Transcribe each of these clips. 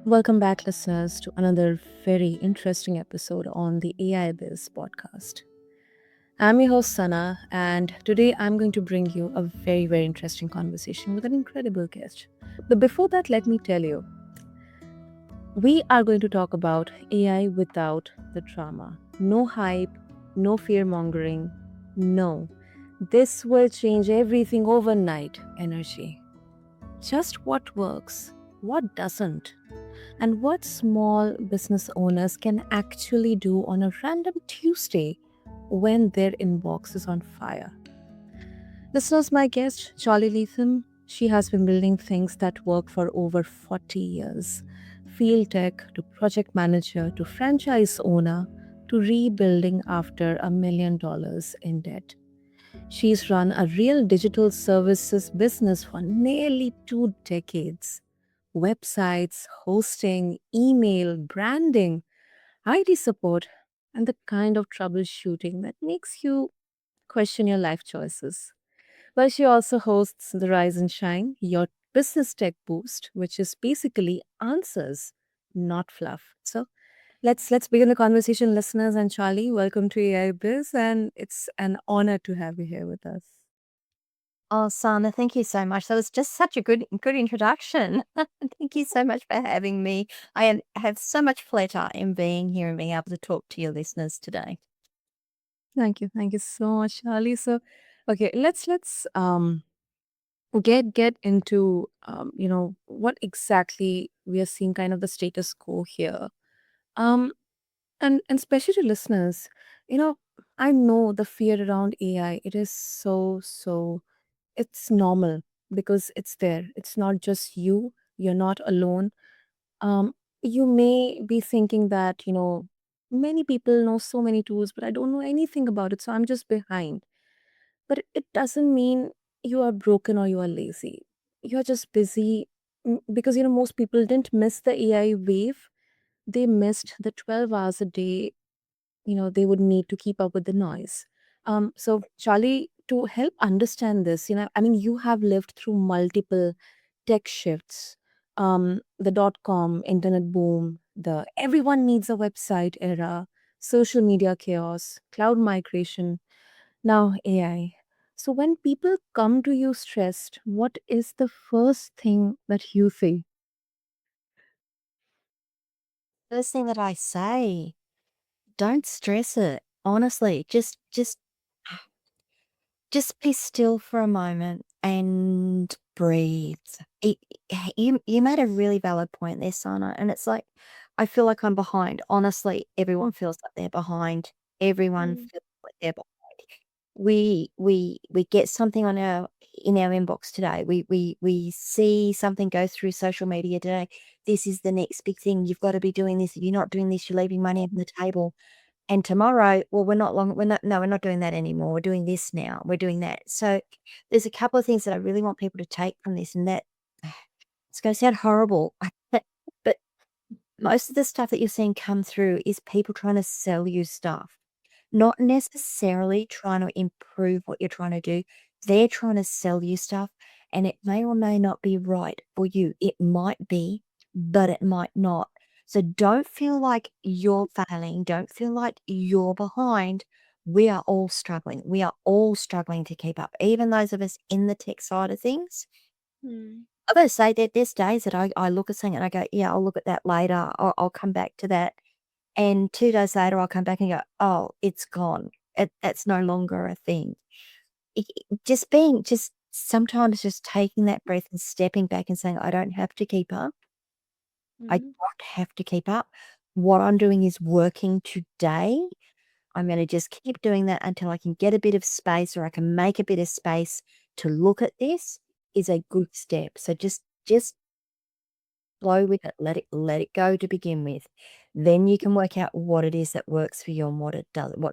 Welcome back, listeners, to another very interesting episode on the AI Biz podcast. I'm your host, Sana, and today I'm going to bring you a very interesting conversation with an incredible guest. But before that, let me tell you, we are going to talk about AI without the drama. No hype, no fear mongering, no. This will change everything overnight energy. Just what works, what doesn't, and what small business owners can actually do on a random Tuesday when their inbox is on fire. Listeners, my guest, Charly Leetham, she has been building things that work for over 40 years. Field tech to project manager to franchise owner to rebuilding after $1 million in debt. She's run a real digital services business for nearly 2 decades. Websites, hosting, email, branding, IT support, and the kind of troubleshooting that makes you question your life choices. Well, she also hosts the Rise and Shine, your business tech boost, which is basically answers, not fluff. So let's begin the conversation, listeners. And Charlie, welcome to AI Biz, and it's an honor to have you here with us. Oh, Sana, thank you so much. That was just such a good introduction. Thank you so much for having me. Have so much pleasure in being here and being able to talk to your listeners today. Thank you so much, Charlie. So, okay, let's get into what exactly we are seeing, kind of the status quo here. Um, and especially to listeners, you know, I know the fear around AI. It is so it's normal because it's there. It's not just you. You're not alone. Um, you may be thinking that many people know so many tools, but I don't know anything about it, so I'm just behind. But it doesn't mean you are broken or you are lazy. You're just busy because most people didn't miss the AI wave. They missed the 12 hours a day they would need to keep up with the noise. So Charlie, to help understand this, I mean, you have lived through multiple tech shifts, the dot-com internet boom, the everyone needs a website era, social media chaos, cloud migration, now AI. So when people come to you stressed, what is the first thing that you say? First thing that I say, don't stress it. Honestly, just be still for a moment and breathe. You made a really valid point there, Sana, and it's like I feel like I'm behind. Honestly, everyone feels like they're behind. Everyone Mm. feels like they're behind. We get something on our in our inbox today. We see something go through social media today. This is the next big thing. You've got to be doing this. If you're not doing this, you're leaving money on the table. And tomorrow, well, we're not doing that anymore. We're doing this now. We're doing that. So there's a couple of things that I really want people to take from this, and that it's going to sound horrible, but most of the stuff that you're seeing come through is people trying to sell you stuff, not necessarily trying to improve what you're trying to do. They're trying to sell you stuff, and it may or may not be right for you. It might be, but it might not. So don't feel like you're failing. Don't feel like you're behind. We are all struggling. We are all struggling to keep up. Even those of us in the tech side of things, Hmm. I gotta say that there's days that I look at something and I go, yeah, I'll look at that later. I'll come back to that. And 2 days later, I'll come back and go, oh, it's gone. That's no longer a thing. Just sometimes just taking that breath and stepping back and saying, I don't have to keep up. I Mhm. don't have to keep up. What I'm doing is working today. I'm going to just keep doing that until I can get a bit of space or I can make a bit of space to look at this is a good step. So just flow with it, let it go to begin with. Then you can work out what it is that works for you and what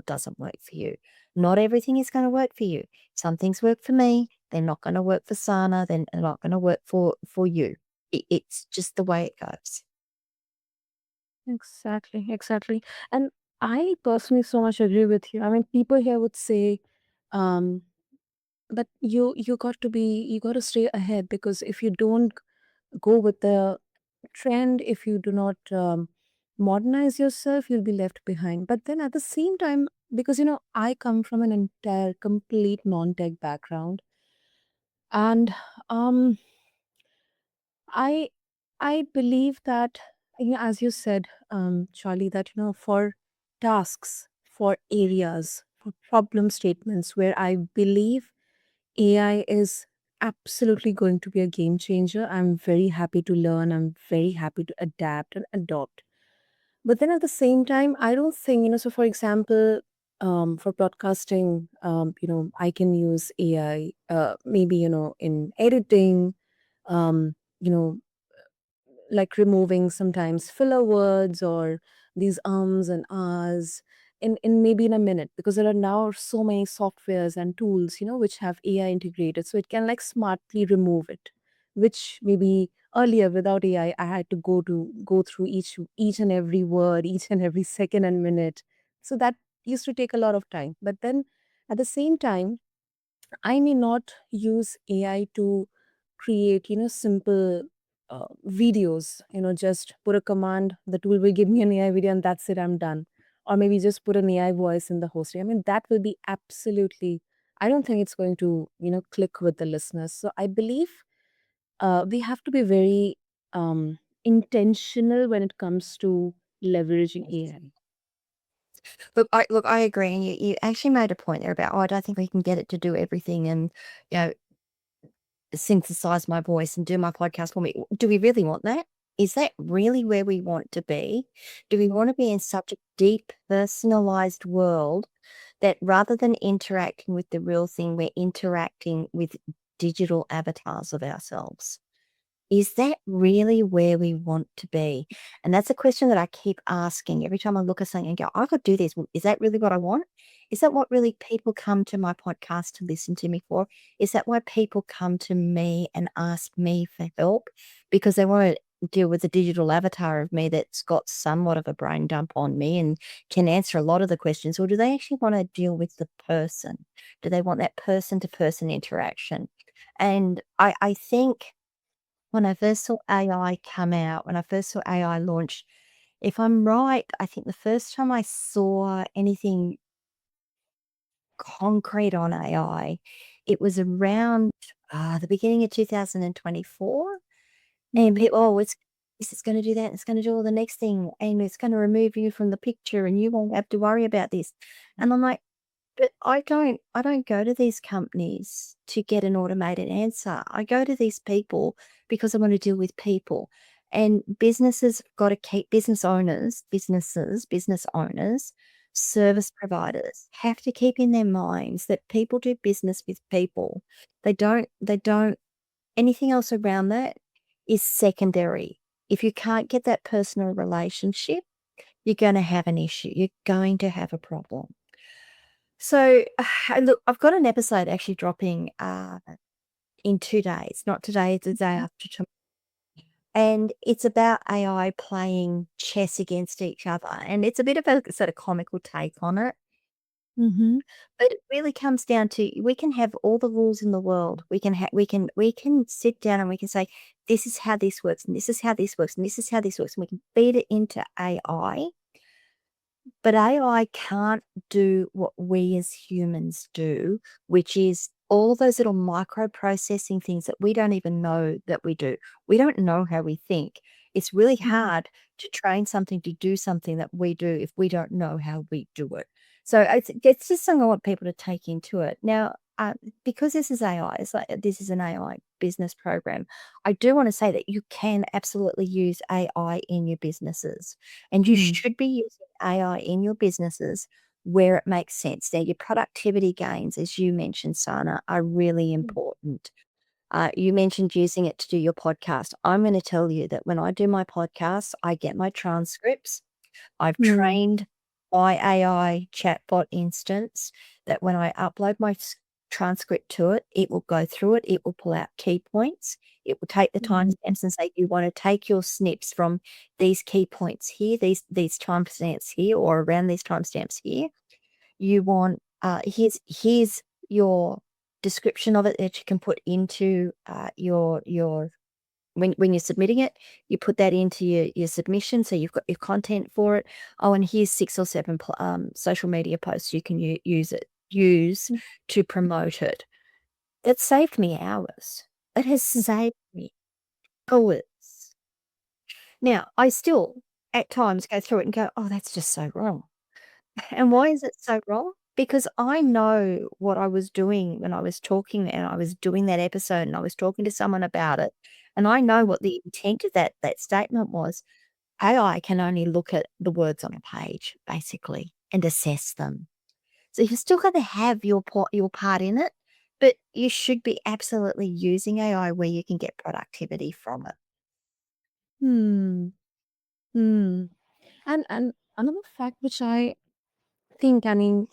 doesn't work for you. Not everything is going to work for you. Some things work for me, they're not going to work for Sana, then they're not going to work for you. It's just the way it goes. Exactly. And I personally so much agree with you. I mean, people here would say, um, that you got to stay ahead because if you don't go with the trend, if you do not modernize yourself, you'll be left behind. But then at the same time, because I come from an entire complete non-tech background, and um I I believe that, as you said, Charlie, that for tasks, for areas, for problem statements where I believe AI is absolutely going to be a game changer. I'm very happy to learn. I'm very happy to adapt and adopt. But then at the same time, I don't think, so for example, for broadcasting, I can use AI, maybe, in editing, um, you know, like removing sometimes filler words or these ums and ahs in maybe in a minute, because there are now so many softwares and tools which have AI integrated, so it can like smartly remove it, which maybe earlier without AI I had to go through each and every word, each and every second and minute. So that used to take a lot of time. But then at the same time, I may not use AI to create, simple videos, just put a command, the tool will give me an AI video and that's it, I'm done. Or maybe just put an AI voice in the hosting. I mean, that will be absolutely, I don't think it's going to, click with the listeners. So I believe we have to be very intentional when it comes to leveraging AI. Look, I agree, and you actually made a point there about, "Oh, I don't think we can get it to do everything and, you know, synthesize my voice and do my podcast for me." Do we really want that? Is that really where we want to be? Do we wanna be in such a deep, personalized world that rather than interacting with the real thing, we're interacting with digital avatars of ourselves? Is that really where we want to be? And that's a question that I keep asking every time I look at something and go, I could do this. Is that really what I want? Is that what really people come to my podcast to listen to me for? Is that why people come to me and ask me for help? Because they want to deal with a digital avatar of me that's got somewhat of a brain dump on me and can answer a lot of the questions? Or do they actually want to deal with the person? Do they want that person to person interaction? And I think when I first saw AI come out, when I first saw AI launch, if I'm right, I think the first time I saw anything concrete on AI, it was around, the beginning of 2024, and Mhm. people, "Oh, it's gonna do that, it's gonna do all the next thing, and it's gonna remove you from the picture, and you won't have to worry about this." And I'm like, but I don't go to these companies to get an automated answer. I go to these people because I want to deal with people. And businesses got to keep business owners, service providers have to keep in their minds that people do business with people. They don't anything else around that is secondary. If you can't get that personal relationship, you're going to have an issue. You're going to have a problem. So, look, I've got an episode actually dropping, in 2 days, not today, it's the day after tomorrow, and it's about AI playing chess against each other, and it's a bit of a sort of comical take on it, Mhm. but it really comes down to we can have all the rules in the world. We can sit down and we can say, "This is how this works, and this is how this works, and this is how this works," and we can feed it into AI. But AI can't do what we as humans do, which is all those little microprocessing things that we don't even know that we do. We don't know how we think. It's really Mhm. hard to train something to do something that we do if we don't know how we do it. So it's just something I want people to take into it. Now, because this is AI, it's like this is an AI business program. I do want to say that you can absolutely use AI in your businesses, and you Mm. should be using AI in your businesses where it makes sense. Now, your productivity gains, as you mentioned, Sana, are really important. You mentioned using it to do your podcast. I'm going to tell you that when I do my podcast, I get my transcripts. I've Mm. trained my AI chatbot instance that when I upload my transcript to it, it will go through it. It will pull out key points. It will take the Mhm. timestamps and say, you want to take your snips from these key points here, these timestamps here, or around these timestamps here. You want here's your description of it that you can put into your when you're submitting it, you put that into your submission, so you've got your content for it. Oh, and here's 6 or 7 social media posts you can use Mm. to promote it. It saved me hours. It has Mm. saved me hours. Now, I still at times go through it and go, "Oh, that's just so wrong." And why is it so wrong? Because I know what I was doing when I was talking and I was doing that episode and I was talking to someone about it. And I know what the intent of that statement was. AI can only look at the words on a page, basically, and assess them. So you're still going to have your part in it, but you should be absolutely using AI where you can get productivity from it. Hmm. Hmm. And another fact which I think, I mean,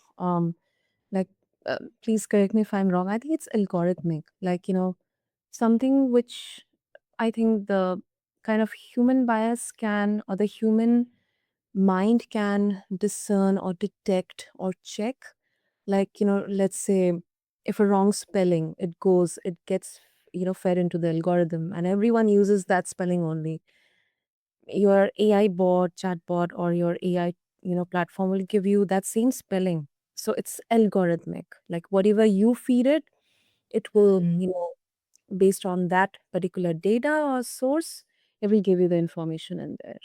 like, please correct me if I'm wrong. I think it's algorithmic. Like, something which I think the kind of human bias can, or the human mind can discern or detect or check. Like, let's say if a wrong spelling, it gets, fed into the algorithm and everyone uses that spelling only. Your AI bot, chatbot, or your AI, platform will give you that same spelling. So it's algorithmic. Like whatever you feed it, it will, based on that particular data or source, it will give you the information in there.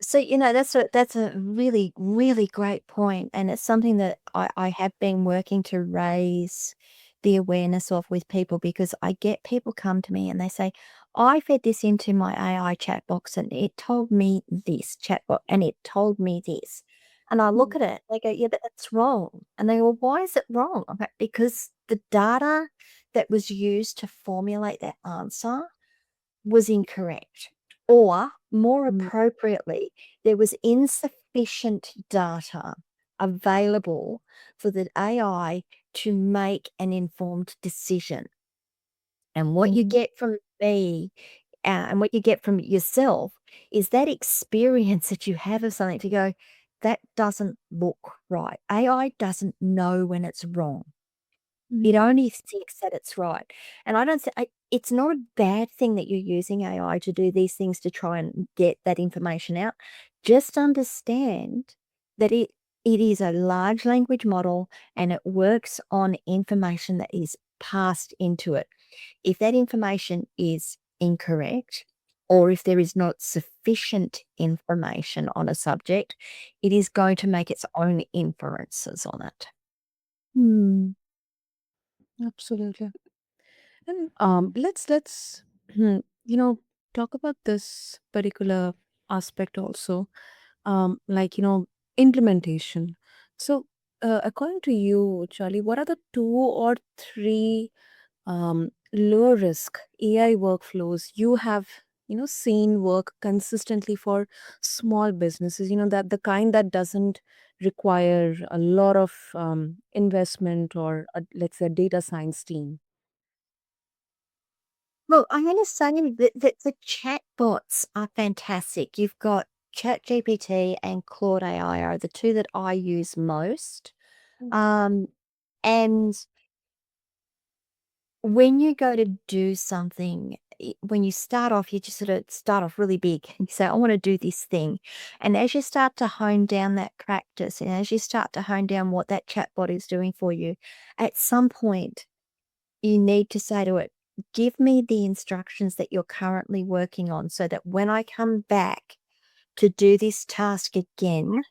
So, that's a really, really great point, and it's something that I have been working to raise the awareness of with people because I get people come to me and they say, "I fed this into my AI chat box and it told me this chatbot and it told me this." And I Mm. look at it, they go, "Yeah, but that's wrong." And they go, "Well, why is it wrong?" I'm like, "Because the data that was used to formulate that answer was incorrect. Or more Mm. appropriately, there was insufficient data available for the AI to make an informed decision. And what you Mhm. get from me and what you get from yourself is that experience that you have of something to go, that doesn't look right. AI doesn't know when it's wrong. It Mm. only thinks that it's right, and I don't thi it's not a bad thing that you're using AI to do these things to try and get that information out. Just understand that it is a large language model, and it works on information that is passed into it. If that information is incorrect, or if there is not sufficient information on a subject, it is going to make its own inferences on it. Hmm. Absolutely. And let's talk about this particular aspect also. Like, implementation. So, according to you, Charlie, what are the two or three low risk AI workflows you have, seen work consistently for small businesses, that the kind that doesn't require a lot of investment or, let's say, a data science team? Well, I'm gonna say that the chatbots are fantastic. You've got ChatGPT and Claude AI are the 2 that I use most. Mm. Um, and when you go to do something, when you start off, you just sort of start off really big. You say, "I wanna do this thing." And as you start to hone down that practice, and as you start to hone down what that chatbot is doing for you, at some point you need to say to it, "Give me the instructions that you're currently working on so that when I come back to do this task again,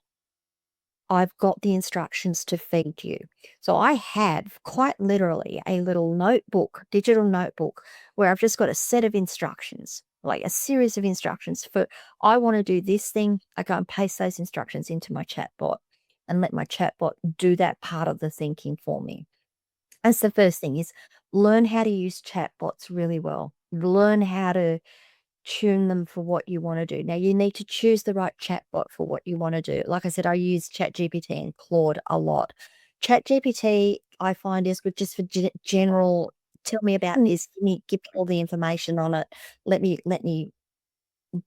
I've got the instructions to feed you." So I have quite literally a little notebook, digital notebook, where I've just got a set of instructions, like a series of instructions for, I want to do this thing. I go and paste those instructions into my chatbot and let my chatbot do that part of the thinking for me. That's the first thing is learn how to use chatbots really well. Learn how to tune them for what you want to do. Now you need to choose the right chatbot for what you want to do. Like I said, I use ChatGPT and Claude a lot. ChatGPT I find is good just for general. Tell me about this. Give me all the information on it. Let me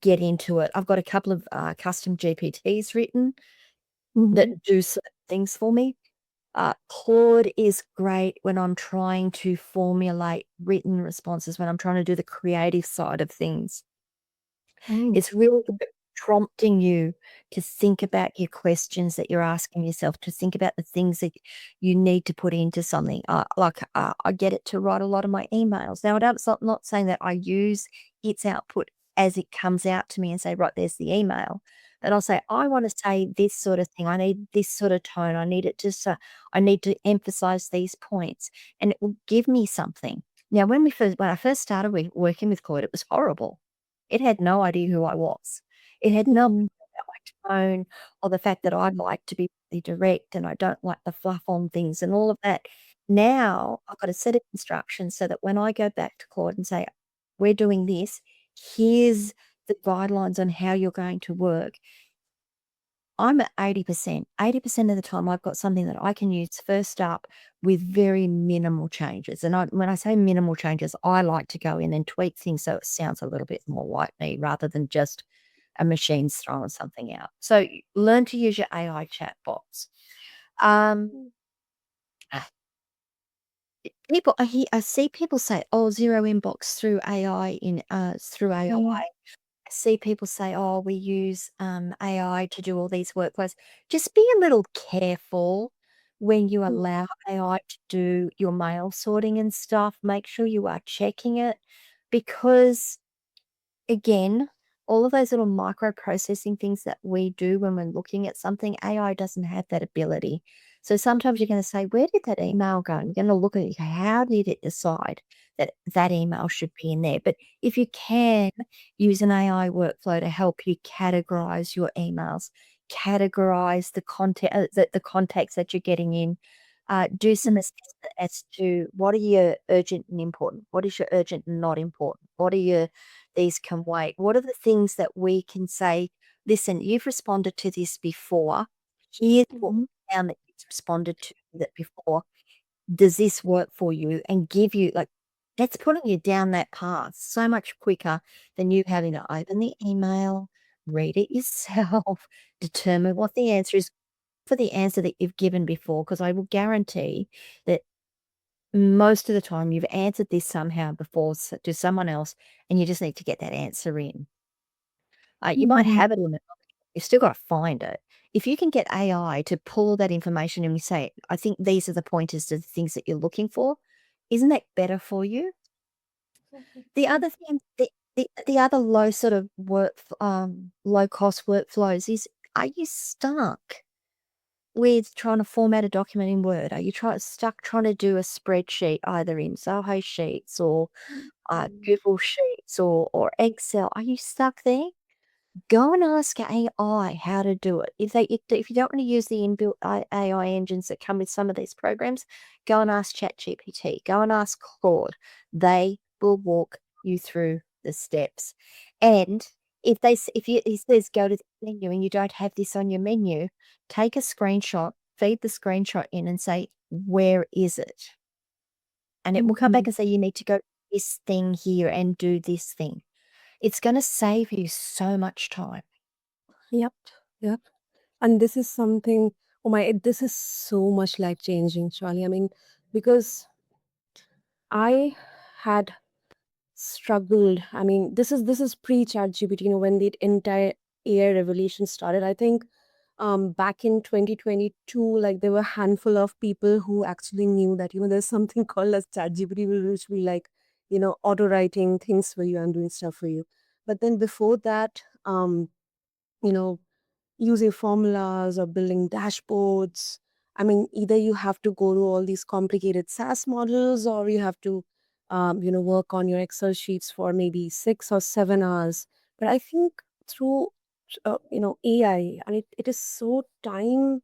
get into it. I've got a couple of custom GPTs written that Mhm. do certain things for me. Claude is great when I'm trying to formulate written responses, when I'm trying to do the creative side of things. Oh. It's really good at prompting you to think about your questions that you're asking yourself, to think about the things that you need to put into something. I get it to write a lot of my emails. Now, not saying that I use its output as it comes out to me and say, right, there's the email. But I'll say, I want to say this sort of thing. I need this sort of tone. I need it to, I need to emphasize these points, and it will give me something. Now, when I first started working with Claude, it was horrible. It had no idea who I was. It had no Mhm. idea about my tone or the fact that I like to be really direct and I don't like the fluff on things and all of that. Now I've got a set of instructions so that when I go back to Claude and say, "We're doing this, here's the guidelines on how you're going to work." I'm at 80%. 80% of the time, I've got something that I can use first up with very minimal changes. And when I say minimal changes, I like to go in and tweak things so it sounds a little bit more like me rather than just a machine's throwing something out. So learn to use your AI chatbots. Um, ah, I see people say, "Oh, zero inbox through AI through AI." Mhm. See people say, "Oh, we use, AI to do all these workflows." Just be a little careful when you Mm. allow AI to do your mail sorting and stuff. Make sure you are checking it because again, all of those little micro-processing things that we do when we're looking at something, AI doesn't have that ability. So sometimes you're gonna say, "Where did that email go?" And you're gonna look at it, how did it decide that that email should be in there? But if you can use an AI workflow to help you categorize your emails, categorize the contacts that you're getting in, do some assessment as to what are your urgent and important, what is your urgent and not important, what are your these can wait. What are the things that we can say, "Listen, you've responded to this before. Here's what Mhm. we found that you've responded to that before. Does this work for you?" And give you like that's putting you down that path so much quicker than you having to open the email, read it yourself, determine what the answer is for the answer that you've given before. Because I will guarantee that most of the time you've answered this somehow before to someone else, and you just need to get that answer in. You might Mhm. have it in the you've still gotta find it. If you can get AI to pull that information and you say, "I think these are the pointers to the things that you're looking for," isn't that better for you? The other thing the other low sort of low cost workflows is, are you stuck with trying to format a document in Word? Are you stuck trying to do a spreadsheet either in Zoho Sheets or, Google Sheets or Excel? Are you stuck there? Go and ask AI how to do it. If you don't wanna use the inbuilt AI engines that come with some of these programs, go and ask ChatGPT, go and ask Claude. They will walk you through the steps. And if you it says go to the menu and you don't have this on your menu, take a screenshot, feed the screenshot in and say, "Where is it?" And it will come Mhm. back and say, "You need to go to this thing here and do this thing." It's gonna save you so much time. Yep. Yep. And this is something, oh my, this is so much life changing, Charlie. I mean, because I had struggled. I mean, this is pre-chat GPT, when the entire AI revolution started. I think back in 2022, like there were a handful of people who actually knew that, there's something called as chat GPT, which will like, auto writing things for you and doing stuff for you. But then before that, you know, using formulas or building dashboards. I mean, either you have to go to all these complicated SaaS models, or you have to, work on your Excel sheets for maybe 6 or 7 hours. But I think through, AI, and it is so time,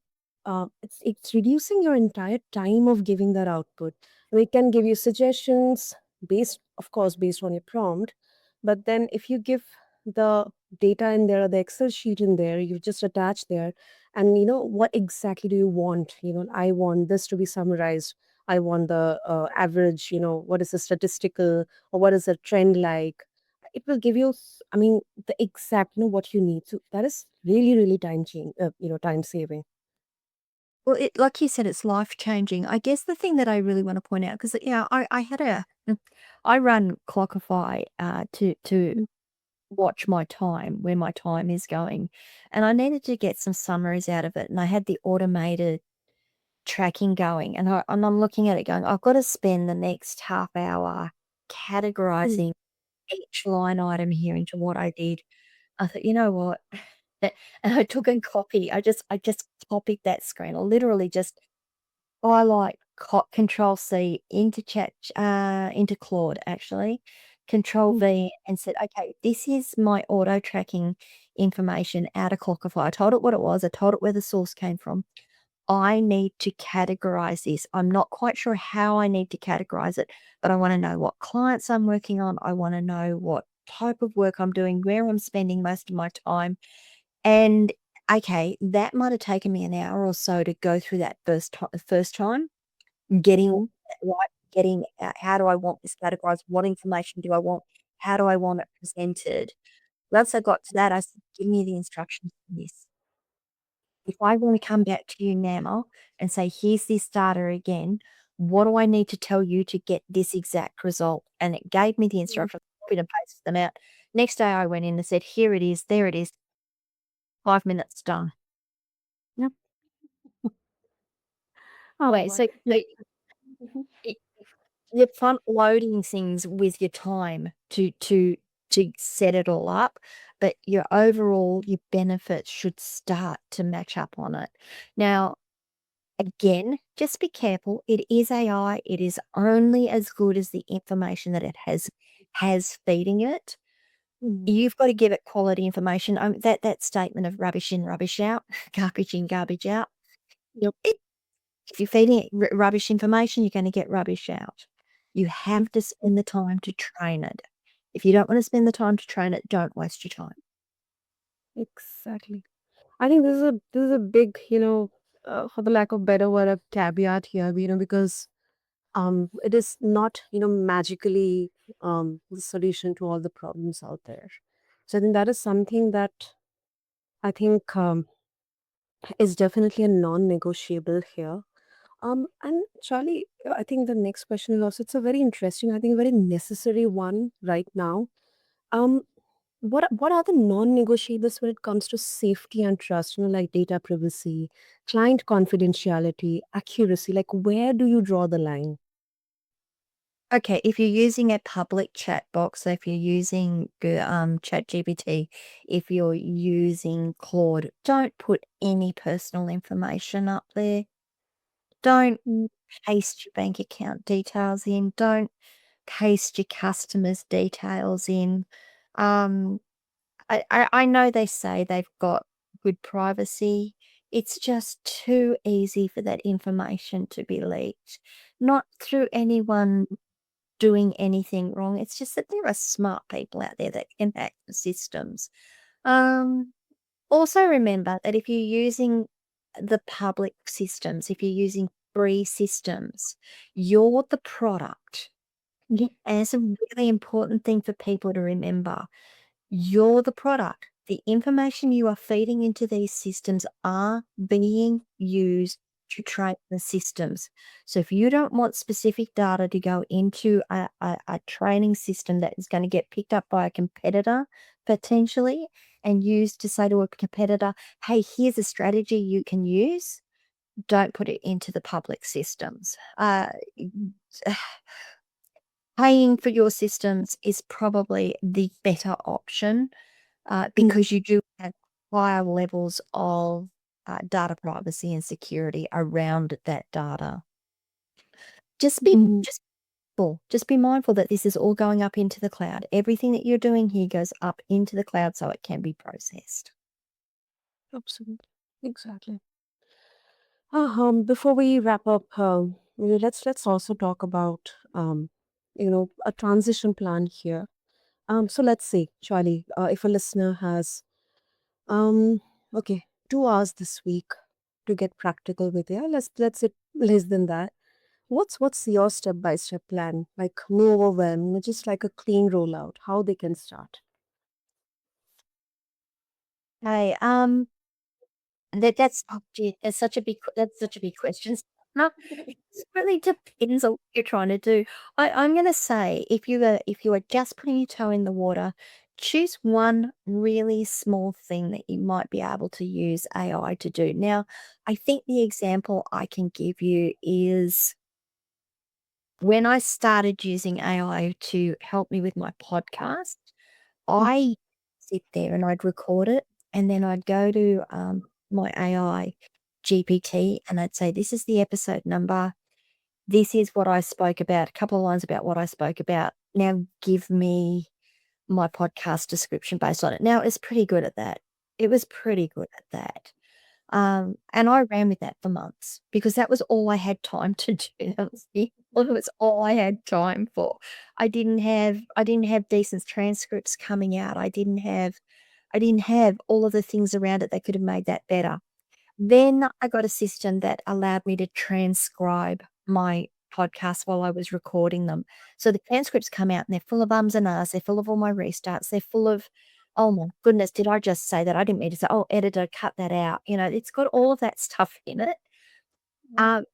it's reducing your entire time of giving that output. We can give you suggestions based, of course, based on your prompt. But then if you give the data in there or the Excel sheet in there, you just attach there. And what exactly do you want? I want this to be summarized. I want the average, what is the statistical, or what is the trend like? It will give you, I mean, the exact, what you need. So that is really, really time saving. Well, like you said, it's life changing. I guess the thing that I really want to point out, because I had I run Clockify to watch my time, where my time is going, and I needed to get some summaries out of it, and I had the automated tracking going, and I'm looking at it going, I've got to spend the next half hour Mm. categorizing each line item here into what I did. I thought, "You know what?" That and I took and copy. I just copied that screen. I literally just highlight co control C into into Claude, actually, control Mm. V, and said, "Okay, this is my auto tracking information out of Clockify." I told it what it was. I told it where the source came from. I need to categorize this. I'm not quite sure how I need to categorize it, but I wanna know what clients I'm working on. I wanna know what type of work I'm doing, where I'm spending most of my time. And, okay, that might have taken me an hour or so to go through that first time, getting all Mhm. that right, getting, how do I want this categorized? What information do I want? How do I want it presented? Once I got to that, I said, "Give me the instructions for this." If I want to come back to you now and say, "Here's this data again, what do I need to tell you to get this exact result?" And it gave me the Mm. instructions, copied and pasted them out. Next day I went in and said, "Here it is, there it is, 5 minutes done." Yep. Oh my Wait, God. so Yeah. so Mhm. y you're front loading things with your time to set it all up, but your benefits should start to match up on it. Now, again, just be careful. It is AI. It is only as good as the information that it has feeding it. Mhm. You've got to give it quality information. That statement of rubbish in, rubbish out, garbage in, garbage out. Yep. It, if you're feeding it rubbish information, you're going to get rubbish out. You Yep. have to spend the time to train it. If you don't want to spend the time to train it, don't waste your time. Exactly. I think this is a big, for the lack of better word, a caveat here, because it is not, magically the solution to all the problems out there. So I think that is something that I think is definitely a non-negotiable here. And Charlie, I think the next question is also, it's a very interesting, I think very necessary one right now. Um, what are the non-negotiables when it comes to safety and trust? Like data privacy, client confidentiality, accuracy. Like where do you draw the line? Okay, if you're using a public chat box, so if you're using ChatGPT, if you're using Claude, don't put any personal information up there. Don't Mm. paste your bank account details in. Don't paste your customers' details in. Um, I know they say they've got good privacy. It's just too easy for that information to be leaked. Not through anyone doing anything wrong. It's just that there are smart people out there that can hack the systems. Um, Also remember that if you're using the public systems, if you're using free systems, you're the product. Yep. And it's a really important thing for people to remember. You're the product. The information you are feeding into these systems are being used to train the systems. So if you don't want specific data to go into a training system that is going to get picked up by a competitor potentially and used to say to a competitor, hey, here's a strategy you can use, don't put it into the public systems. Paying for your systems is probably the better option Mhm. because you do have higher levels of data privacy and security around that data. Just be Mhm. just be mindful that this is all going up into the cloud. Everything that you're doing here goes up into the cloud so it can be processed. Absolutely. Exactly. Before we wrap up, let's also talk about a transition plan here. So let's say, Charlie, if a listener has um okay 2 hours this week to get practical with it, let's say less than that. What's your step by step plan? Like no overwhelm, just like a clean rollout. How they can start? Hey, And that's oh, gee, that's such a big question. No, it really depends on what you're trying to do. I'm gonna say if you are just putting your toe in the water, choose one really small thing that you might be able to use AI to do. Now, I think the example I can give you is when I started using AI to help me with my podcast, Mm. I sit there and I'd record it, and then I'd go to, my AI GPT, and I'd say, "This is the episode number. This is what I spoke about, a couple of lines about what I spoke about. Now give me my podcast description based on it." Now, it's pretty good at that. It was pretty good at that. And I ran with that for months because that was all I had time to do. That was all I had time for. I didn't have decent transcripts coming out. I didn't have all of the things around it that could have made that better. Then I got a system that allowed me to transcribe my podcasts while I was recording them. So the transcripts come out and they're full of ums and ahs, they're full of all my restarts, they're full of, "Oh my goodness, did I just say that? I didn't mean to say, oh, editor, cut that out." It's got all of that stuff in it. Yeah. Um,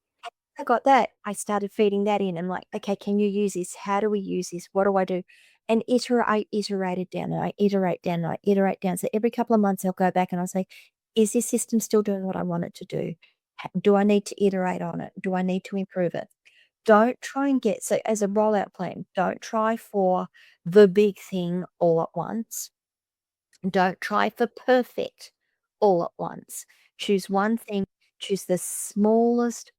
I got that. I started feeding that in and like, "Okay, can you use this? How do we use this? What do I do?" And I iterated down and I iterate down and I iterate down. So every couple of months I'll go back and I'll say, "Is this system still doing what I want it to do? Do I need to iterate on it? Do I need to improve it?" Don't try and get so as a rollout plan, don't try for the big thing all at once. Don't try for perfect all at once. Choose one thing, choose the smallest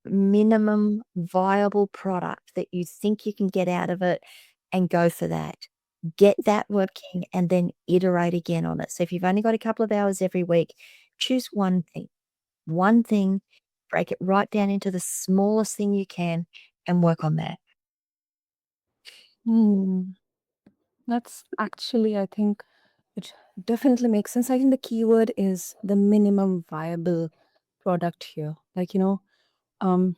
minimum viable product that you think you can get out of it and go for that. Get that working and then iterate again on it. So if you've only got a couple of hours every week, choose one thing, break it right down into the smallest thing you can and work on that. Hmm. That's actually, I think, it definitely makes sense. I think the keyword is the minimum viable product here. Um,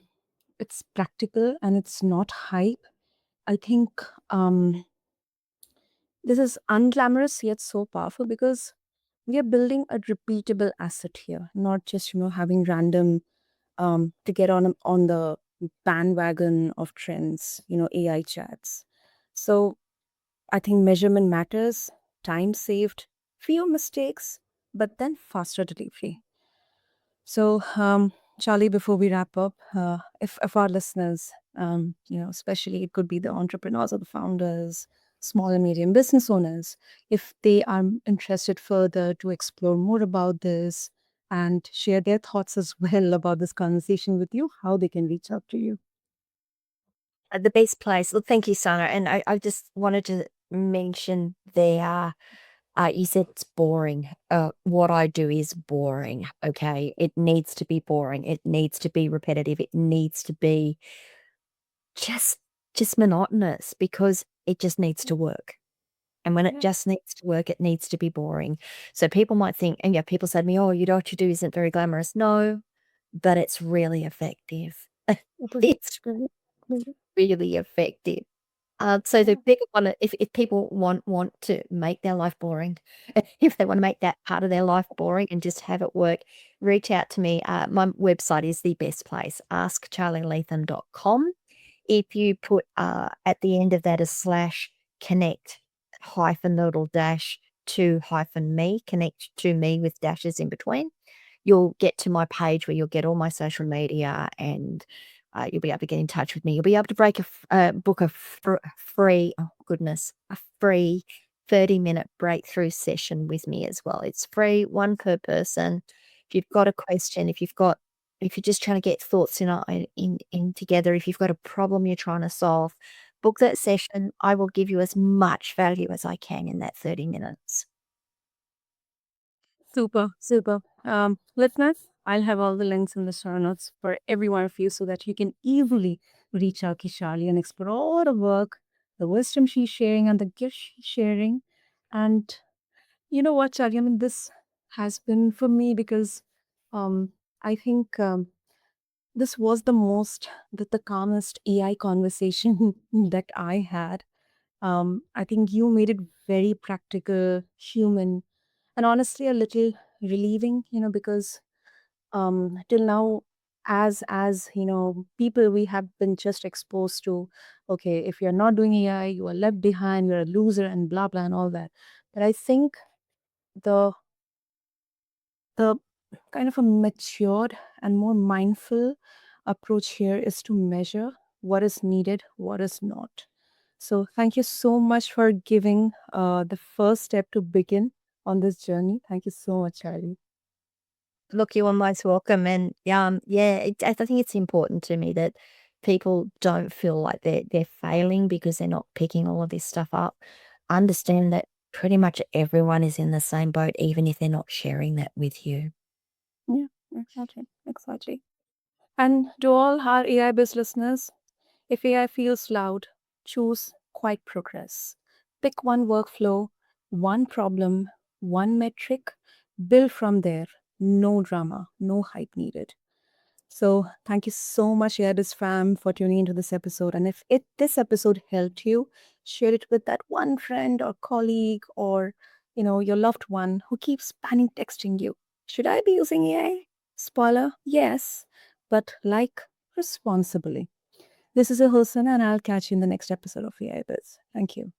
it's practical and it's not hype. I think um, this is unglamorous yet so powerful because we are building a repeatable asset here, not just having random to get on the bandwagon of trends, AI chats. So I think measurement matters, time saved, fewer mistakes, but then faster delivery. So, Charlie, before we wrap up, if our listeners, especially it could be the entrepreneurs or the founders, small and medium business owners, if they are interested further to explore more about this and share their thoughts as well about this conversation with you, how they can reach out to you. The best place, well, thank you, Sana. And I just wanted to mention there, you said it's boring. What I do is boring. Okay. It needs to be boring. It needs to be repetitive. It needs to be just, just monotonous because it just needs to work. And when it Yeah. just needs to work, it needs to be boring. So people might think, and yeah, people say to me, "Oh, you know what you do isn't very glamorous." No, but it's really effective. It's really effective. So the people wanna if people want to make their life boring, if they wanna make that part of their life boring and just have it work, reach out to me. My website is the best place, askcharlieleetham.com. If you put, at the end of that a slash connect hyphen little dash to hyphen me, connect to me with dashes in between, you'll get to my page where you'll get all my social media and, you'll be able to get in touch with me. You'll be able to book a free oh goodness, a free 30-minute breakthrough session with me as well. It's free, 1 per person. If you've got a question, if you're just trying to get thoughts in together, if you've got a problem you're trying to solve, book that session. I will give you as much value as I can in that 30 minutes. Super, super. Listeners, I'll have all the links in the show notes for every one of you so that you can easily reach out to Charlie and explore all the work, the wisdom she's sharing, and the gifts she's sharing. And you know what, Charlie? I mean, this has been for me because um, I think this was the calmest AI conversation that I had. I think you made it very practical, human, and honestly a little relieving, because till now, as people, we have been just exposed to, okay, if you're not doing AI, you are left behind, you're a loser, and blah blah and all that. But I think the the kind of a matured and more mindful approach here is to measure what is needed, what is not. So thank you so much for giving the first step to begin on this journey. Thank you so much, Charlie. Look, you are most welcome, and, yeah, I think it's important to me that people don't feel like they're failing because they're not picking all of this stuff up. Understand that pretty much everyone is in the same boat, even if they're not sharing that with you. Yeah, exactly. Exactly. And to all our AI based listeners, if AI feels loud, choose quiet progress. Pick one workflow, one problem, one metric, build from there. No drama, no hype needed. So thank you so much, Yadis fam, for tuning into this episode. And if this episode helped you, share it with that one friend or colleague or your loved one who keeps panic texting you. Should I be using AI? Spoiler, yes, but like responsibly. This is a Hosana, and I'll catch you in the next episode of AI Biz. Thank you.